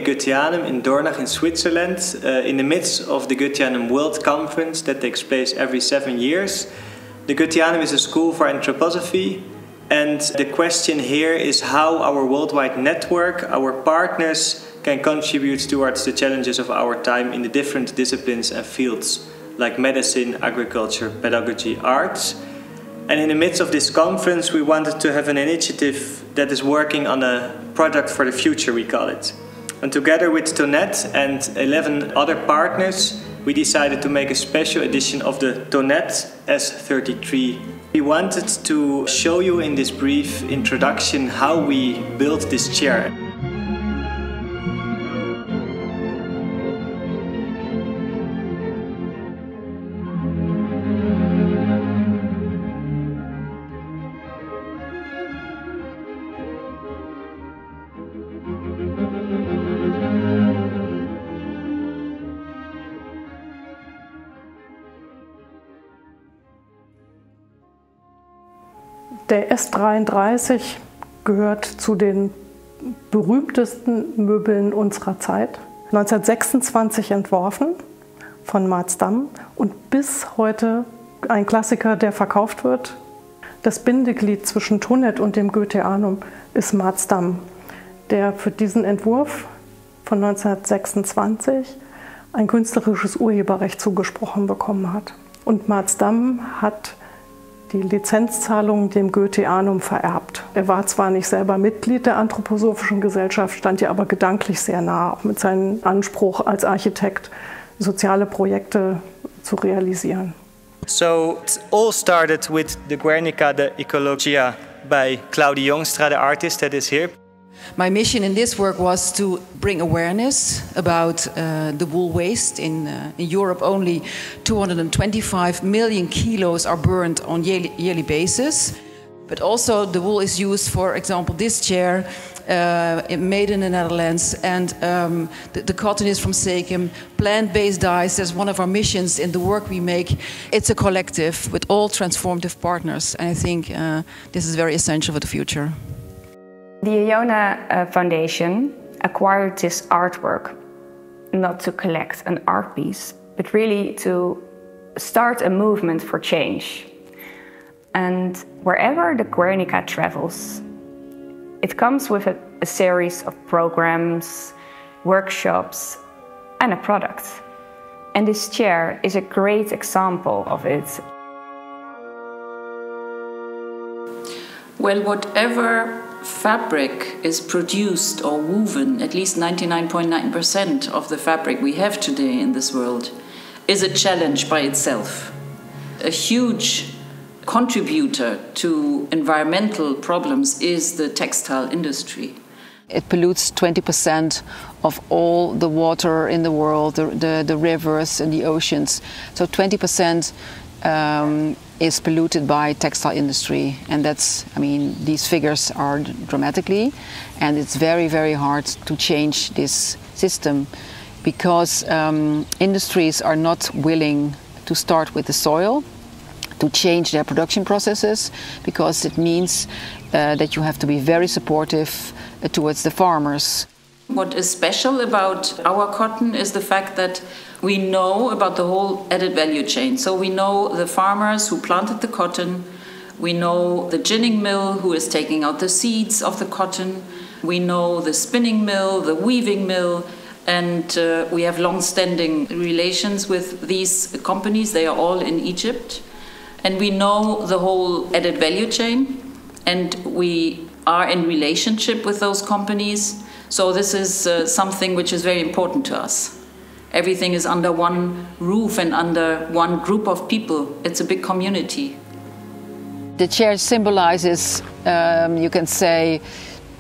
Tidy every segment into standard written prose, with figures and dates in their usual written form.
Goetheanum in Dornach in Switzerland, in the midst of the Goetheanum World Conference that takes place every 7 years. The Goetheanum is a school for anthroposophy, and the question here is how our worldwide network, our partners, can contribute towards the challenges of our time in the different disciplines and fields, like medicine, agriculture, pedagogy, arts. And in the midst of this conference, we wanted to have an initiative that is working on a product for the future, we call it. And together with Tonet and 11 other partners, we decided to make a special edition of the Tonet S33. We wanted to show you in this brief introduction how we built this chair. Der S33 gehört zu den berühmtesten Möbeln unserer Zeit. 1926 entworfen von Mads Dam und bis heute ein Klassiker, der verkauft wird. Das Bindeglied zwischen Tonet und dem Goetheanum ist Mads Dam, der für diesen Entwurf von 1926 ein künstlerisches Urheberrecht zugesprochen bekommen hat. Und Mads Dam hat die Lizenzzahlung dem Goetheanum vererbt. Er war zwar nicht selber Mitglied der Anthroposophischen Gesellschaft, stand ihr aber gedanklich sehr nah, auch mit seinem Anspruch als Architekt, soziale Projekte zu realisieren. So it all started with the Guernica de Ecologia by Claudie Jongstra, the artist that is here. My mission in this work was to bring awareness about the wool waste. In Europe, only 225 million kilos are burned on yearly basis. But also the wool is used, for example, this chair, made in the Netherlands, and the cotton is from Sekem. Plant-based dyes, that's one of our missions in the work we make. It's a collective with all transformative partners, and I think this is very essential for the future. The Iona Foundation acquired this artwork not to collect an art piece, but really to start a movement for change. And wherever the Guernica travels, it comes with a series of programs, workshops, and a product. And this chair is a great example of it. Well, whatever fabric is produced or woven, at least 99.9% of the fabric we have today in this world, is a challenge by itself. A huge contributor to environmental problems is the textile industry. It pollutes 20% of all the water in the world, the rivers and the oceans. So 20% is polluted by textile industry, and that's, I mean, these figures are dramatically, and it's very, very hard to change this system because industries are not willing to start with the soil, to change their production processes, because it means that you have to be very supportive towards the farmers. What is special about our cotton is the fact that we know about the whole added value chain. So we know the farmers who planted the cotton, we know the ginning mill who is taking out the seeds of the cotton, we know the spinning mill, the weaving mill, and we have long-standing relations with these companies. They are all in Egypt. And we know the whole added value chain, and we are in relationship with those companies. So this is something which is very important to us. Everything is under one roof and under one group of people. It's a big community. The chair symbolizes, you can say,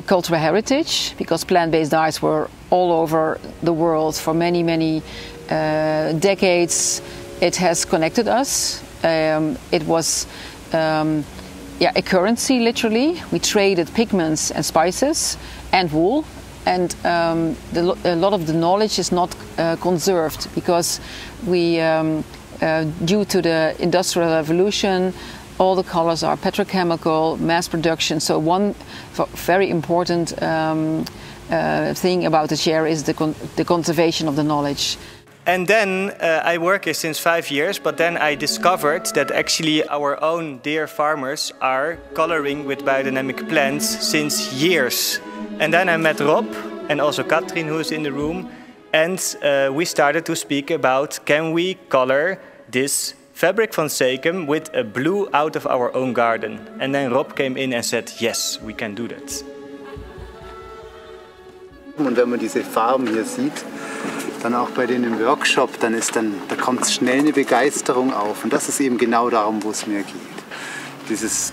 cultural heritage, because plant-based dyes were all over the world for many, many decades. It has connected us. It was a currency, literally. We traded pigments and spices and wool. And a lot of the knowledge is not conserved because we, due to the Industrial Revolution, all the colors are petrochemical, mass production. So one very important thing about the chair is the conservation of the knowledge. And then I work here since 5 years, but then I discovered that actually our own dear farmers are coloring with biodynamic plants since years. And then I met Rob and also Katrin, who is in the room, and we started to speak about, can we color this fabric von Sekum with a blue out of our own garden? And then Rob came in and said, yes, we can do that. Und wenn man diese Farben hier sieht, dann auch bei denen im Workshop, da kommt schnell eine Begeisterung auf. Und das ist eben genau darum, wo es mir geht.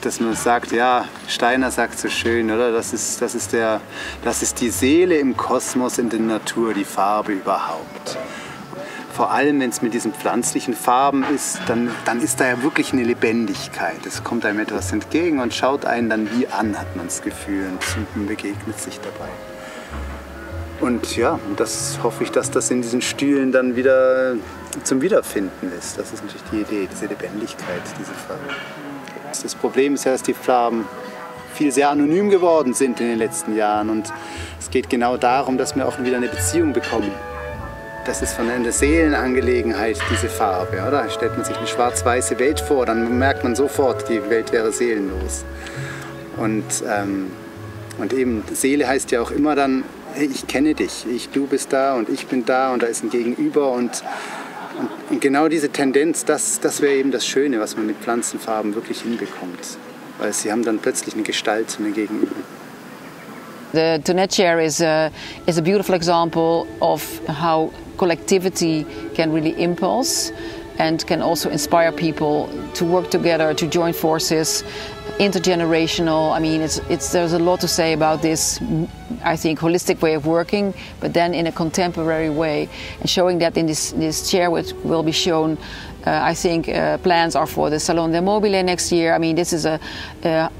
Dass man sagt, ja, Steiner sagt so schön, oder? Das ist die Seele im Kosmos, in der Natur, die Farbe überhaupt. Vor allem, wenn es mit diesen pflanzlichen Farben ist, dann ist da ja wirklich eine Lebendigkeit. Es kommt einem etwas entgegen und schaut einen dann wie an, hat man das Gefühl, und man begegnet sich dabei. Und ja, das hoffe ich, dass das in diesen Stühlen dann wieder zum Wiederfinden ist. Das ist natürlich die Idee, diese Lebendigkeit, diese Farbe. Das Problem ist ja, dass die Farben sehr anonym geworden sind in den letzten Jahren. Und es geht genau darum, dass wir auch wieder eine Beziehung bekommen. Das ist von einer Seelenangelegenheit, diese Farbe. Oder? Stellt man sich eine schwarz-weiße Welt vor, dann merkt man sofort, die Welt wäre seelenlos. Und eben Seele heißt ja auch immer dann, hey, ich kenne dich, du bist da und ich bin da und da ist ein Gegenüber. Und genau diese Tendenz, das wäre eben das Schöne, was man mit Pflanzenfarben wirklich hinbekommt. Weil sie haben dann plötzlich eine Gestalt, eine Gegenüber. The Tonet chair is a beautiful example of how collectivity can really impulse and can also inspire people to work together, to join forces, intergenerational. I mean, there's a lot to say about this, I think, holistic way of working, but then in a contemporary way, and showing that in this chair, which will be shown, I think plans are for the Salon del Mobile next year. I mean, this is a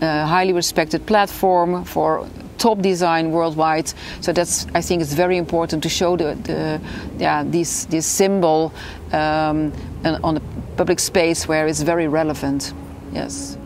highly respected platform for top design worldwide. So I think it's very important to show this symbol on the public space where it's very relevant. Yes.